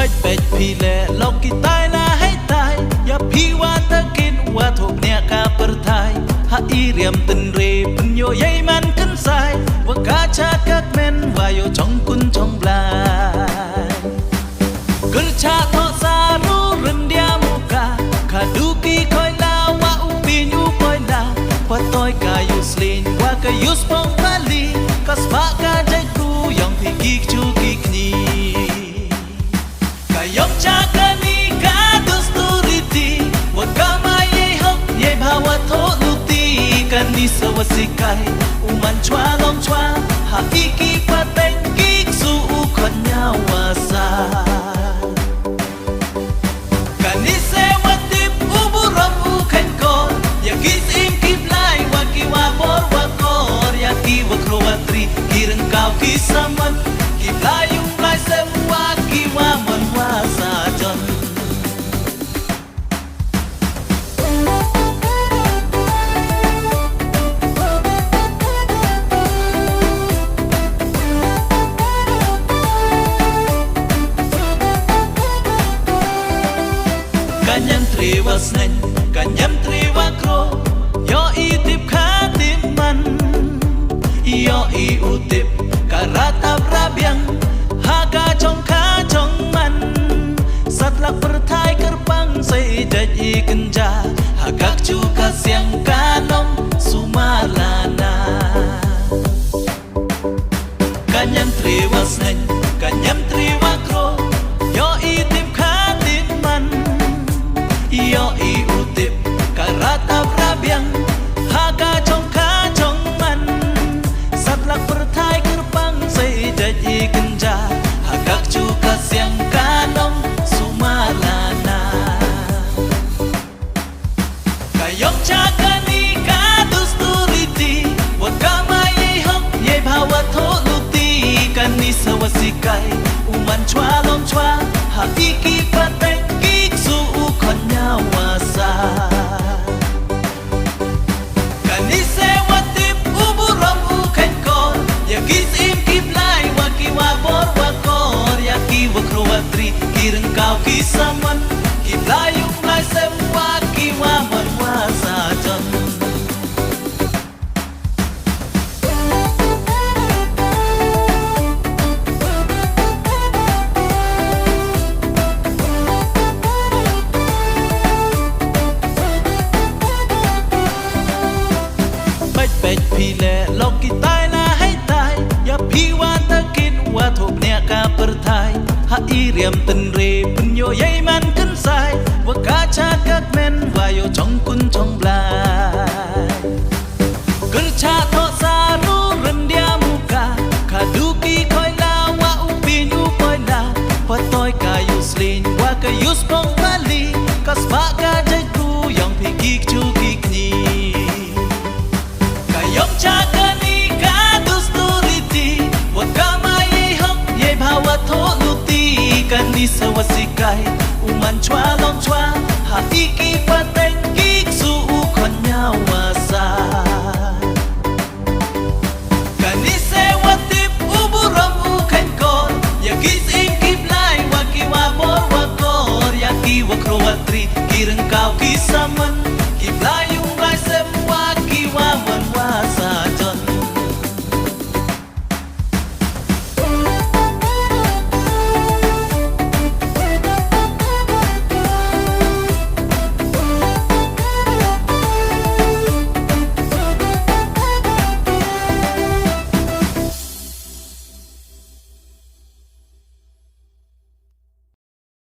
Bách bách phi lệ lòng kỳ tai là hay tai ya phi wa ta kin wa thok nè ka per thai ha i riam tin re pun yo yai man kan sai wa ka cha các men wa yo trong kun trong blai gur cha tho sa ru rim dia muka ka du ki khoi la wa u pi nyu khoi la wa toi ka yu slin wa ka yu spong bali ka spa ka jai ku yong phi ki chu ki kni Yom chakani ka dusturiti Wakama ye hok ye bhawa tholuti Kani sawasikai uman chwa long chwa Ha iki pateng kik su ukonya wasa Kani sewatip uburam uken kor Yakis im kip lai waki wapor wakor Yaki wakrowatri kireng kau kisaman Kip lai yung lai sewa kiwaman sajon Kanyam triwa snen kanyam triwa kro yo itip khatip man yo I utip karatap rabyang haga trong kha trong man Satlak perthai kerbang say jadi kenja Hagak juga siang kanom sumalana Kanyam triwa snen kanyam triwa kro yo itip khatip man yo I utip karatap rabyang haga trong kha trong man Satlak perthai kerbang say jadi kenja Hagak juga siang kanom sumalana Kayong chakani ka dusturiti Wakama ye hok ye bhawa tholuti Kani sawasikai uman chwa long chwa Ha iki pateng kik su ukonya wasa Kani sewatip uburam uken kor Yakis im kip lai waki wapor wakor Yaki wakrowatri kireng kau kisaman Kip lai yung lai sewa kiwaman wasajon Bách bách phi lệ lòng kỳ tai là hay tai ya phi wa ta kin wa thok nè ka per thai ha i riam tin re pun yo yai man kan sai wa ka cha các men wa yo trong kun trong blai gur cha tho sa ru rim dia muka ka du ki khoi la wa u pi nyu khoi la wa toi ka yu slin wa ka yu spong bali ka spa ka jai ku yong phi ki chu ki kni Yom chakani ka dusturiti Wakama ye hok ye bhawa tholuti Kani sawasikai uman chwa long chwa Ha iki pateng kik su ukonya